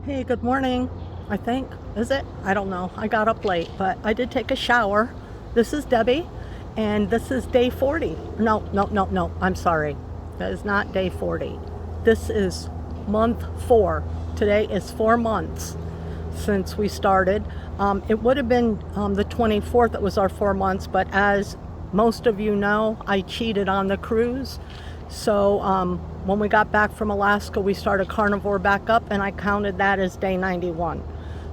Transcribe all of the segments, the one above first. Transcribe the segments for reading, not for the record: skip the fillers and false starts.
Hey, good morning, I think. Is it? I don't know. I got up late, but I did take a shower. This is Debbie, and this is day 40. No, no, no, no. I'm sorry. That is not day 40. This is month 4. Today is 4 months since we started. It would have been the 24th that was our 4 months, but as most of you know, I cheated on the cruise. So when we got back from Alaska, we started Carnivore back up, and I counted that as day 91.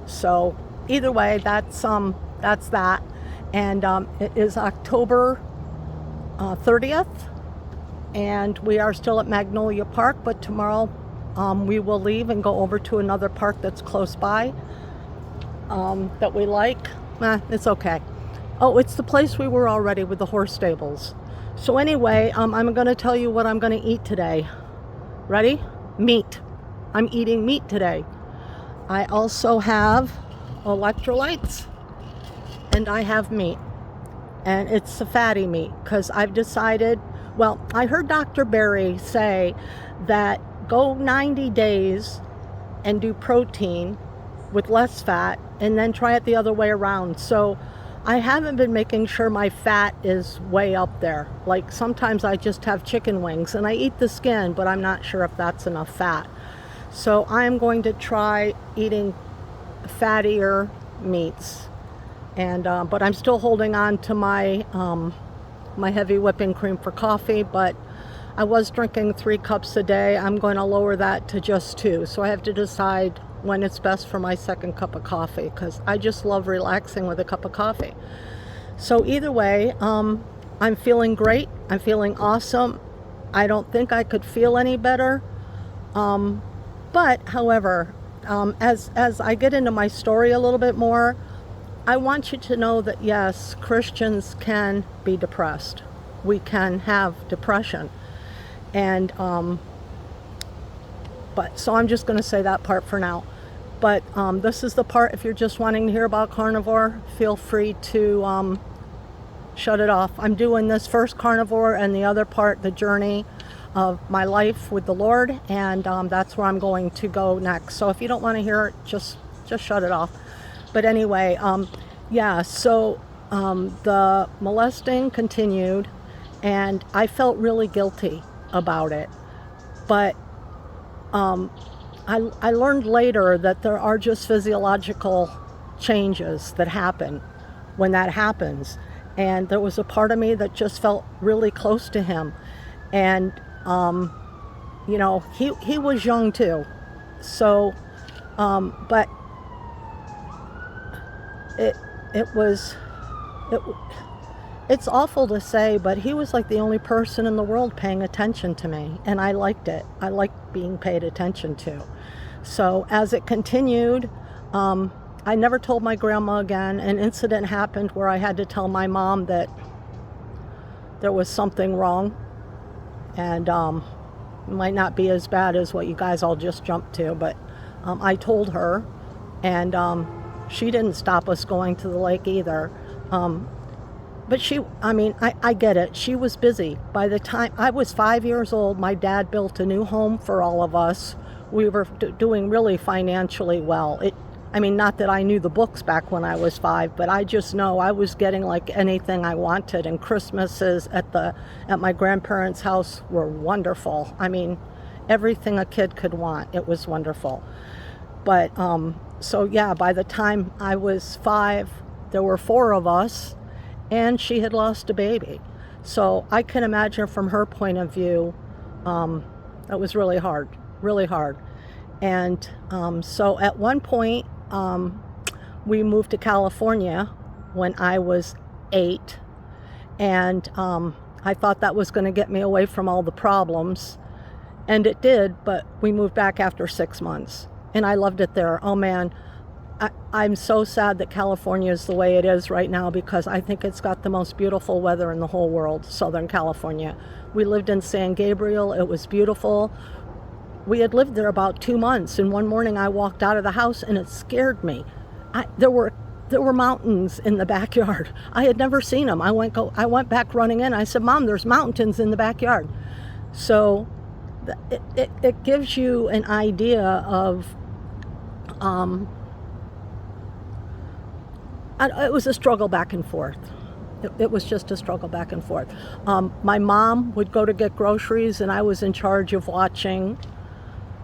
So either way, that's that. And it is October 30th, and we are still at Magnolia Park, but tomorrow we will leave and go over to another park that's close by that we like. It's okay. Oh, it's the place we were already with the horse stables. So anyway, I'm going to tell you what I'm going to eat today. Ready? Meat. I'm eating meat today. I also have electrolytes, and I have meat. And it's a fatty meat because I've decided, well, I heard Dr. Berry say that go 90 days and do protein with less fat and then try it the other way around. So I haven't been making sure my fat is way up there. Like sometimes I just have chicken wings and I eat the skin, but I'm not sure if that's enough fat. So I'm going to try eating fattier meats. And but I'm still holding on to my my heavy whipping cream for coffee, but I was drinking 3 cups a day. I'm going to lower that to just 2. So I have to decide when it's best for my second cup of coffee, because I just love relaxing with a cup of coffee. So either way, I'm feeling great. I'm feeling awesome. I don't think I could feel any better. But however, as I get into my story a little bit more, I want you to know that yes, Christians can be depressed. We can have depression. And but so I'm just going to say that part for now. But this is the part, if you're just wanting to hear about Carnivore, feel free to shut it off. I'm doing this first Carnivore and the other part, the journey of my life with the Lord, and that's where I'm going to go next. So if you don't want to hear it, just shut it off. But anyway, yeah, so the molesting continued, and I felt really guilty about it. But I learned later that there are just physiological changes that happen when that happens. And there was a part of me that just felt really close to him. And, you know, he was young too. So, but it's awful to say, but he was like the only person in the world paying attention to me. And I liked it. I liked being paid attention to. So as it continued, I never told my grandma again. An incident happened where I had to tell my mom that there was something wrong. And it might not be as bad as what you guys all just jumped to, but I told her, and she didn't stop us going to the lake either. But I get it. She was busy. By the time I was 5 years old, my dad built a new home for all of us. We were doing really financially well. Not that I knew the books back when I was 5, but I just know I was getting like anything I wanted. And Christmases at my grandparents' house were wonderful. I mean, everything a kid could want. It was wonderful. But so yeah, by the time I was 5, there were 4 of us. And she had lost a baby. So I can imagine from her point of view, that was really hard, really hard. And so at one point, we moved to California when I was 8. And I thought that was going to get me away from all the problems. And it did, but we moved back after 6 months. And I loved it there. Oh man. I'm so sad that California is the way it is right now, because I think it's got the most beautiful weather in the whole world, Southern California. We lived in San Gabriel. It was beautiful. We had lived there about 2 months, and one morning I walked out of the house and it scared me. There were mountains in the backyard. I had never seen them. I went back running in. I said, "Mom, there's mountains in the backyard." So it gives you an idea of It was a struggle back and forth. It was just a struggle back and forth. My mom would go to get groceries, and I was in charge of watching.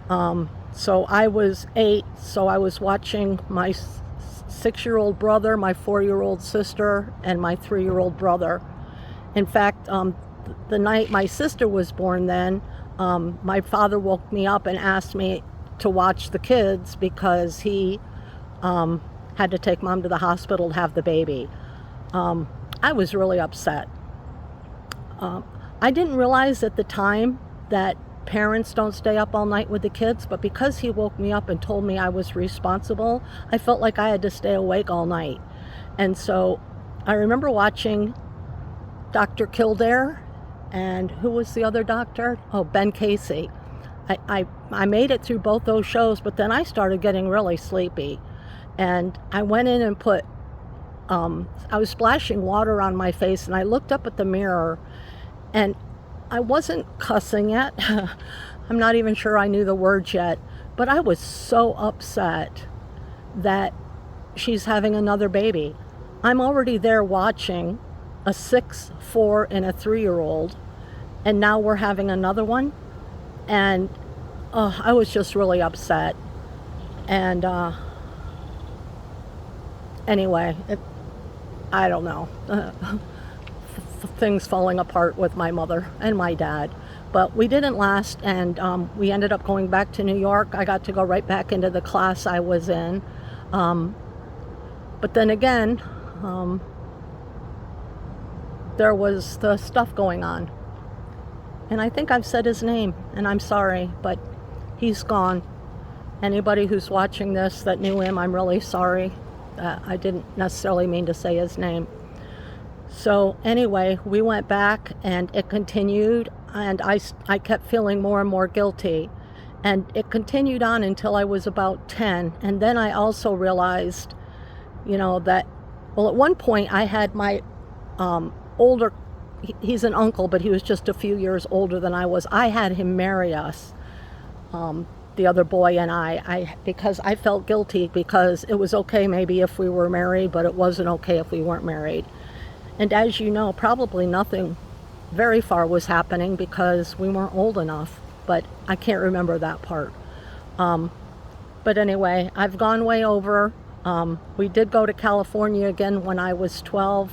So I was 8, so I was watching my 6-year-old brother, my 4-year-old sister, and my 3-year-old brother. In fact, the night my sister was born then, my father woke me up and asked me to watch the kids because he had to take mom to the hospital to have the baby. I was really upset. I didn't realize at the time that parents don't stay up all night with the kids, but because he woke me up and told me I was responsible, I felt like I had to stay awake all night. And so I remember watching Dr. Kildare, and who was the other doctor? Oh, Ben Casey. I made it through both those shows, but then I started getting really sleepy. And I went in and I was splashing water on my face, and I looked up at the mirror, and I wasn't cussing yet. I'm not even sure I knew the words yet, but I was so upset that she's having another baby. I'm already there watching a 6, 4, and a 3-year-old, and now we're having another one. And I was just really upset. And anyway, I don't know. Things falling apart with my mother and my dad. But we didn't last, and we ended up going back to New York. I got to go right back into the class I was in. But then again, there was the stuff going on. And I think I've said his name, and I'm sorry, but he's gone. Anybody who's watching this that knew him, I'm really sorry. I didn't necessarily mean to say his name. So anyway, we went back, and it continued, and I kept feeling more and more guilty. And it continued on until I was about 10. And then I also realized, that, well, at one point I had my older, he's an uncle, but he was just a few years older than I was. I had him marry us, the other boy and I, because I felt guilty, because it was okay maybe if we were married, but it wasn't okay if we weren't married. And as you know, probably nothing very far was happening because we weren't old enough, but I can't remember that part. But anyway, I've gone way over. We did go to California again when I was 12,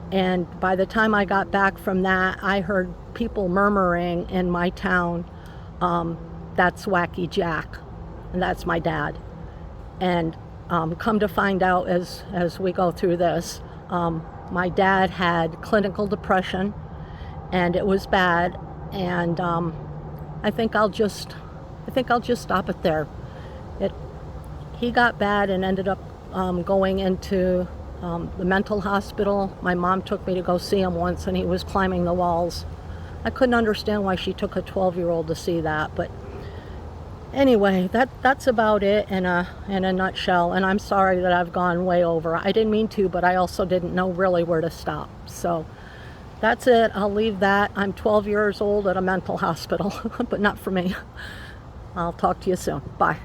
and by the time I got back from that, I heard people murmuring in my town, that's Wacky Jack, and that's my dad. And come to find out as we go through this, my dad had clinical depression, and it was bad. And I think I'll just stop it there. He got bad and ended up going into the mental hospital. My mom took me to go see him once, and he was climbing the walls. I couldn't understand why she took a 12-year-old to see that, but anyway, that's about it in a nutshell. And I'm sorry that I've gone way over. I didn't mean to, but I also didn't know really where to stop. So that's it. I'll leave that. I'm 12 years old at a mental hospital, but not for me. I'll talk to you soon. Bye.